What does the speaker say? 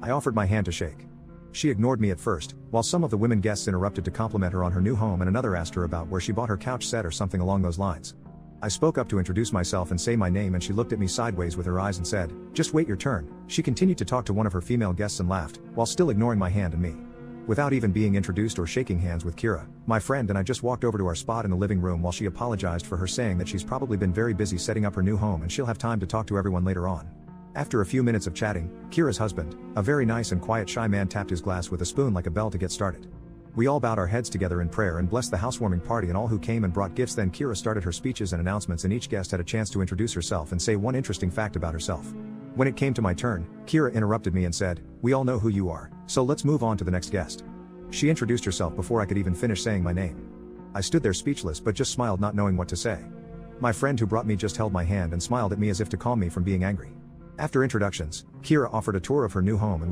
I offered my hand to shake. She ignored me at first, while some of the women guests interrupted to compliment her on her new home and another asked her about where she bought her couch set or something along those lines. I spoke up to introduce myself and say my name, and she looked at me sideways with her eyes and said, "Just wait your turn." She continued to talk to one of her female guests and laughed, while still ignoring my hand and me. Without even being introduced or shaking hands with Kira, my friend and I just walked over to our spot in the living room while she apologized for her, saying that she's probably been very busy setting up her new home and she'll have time to talk to everyone later on. After a few minutes of chatting, Kira's husband, a very nice and quiet shy man, tapped his glass with a spoon like a bell to get started. We all bowed our heads together in prayer and blessed the housewarming party and all who came and brought gifts. Then Kira started her speeches and announcements, and each guest had a chance to introduce herself and say one interesting fact about herself. When it came to my turn, Kira interrupted me and said, "We all know who you are, so let's move on to the next guest." She introduced herself before I could even finish saying my name. I stood there speechless but just smiled, not knowing what to say. My friend who brought me just held my hand and smiled at me as if to calm me from being angry. After introductions, Kira offered a tour of her new home and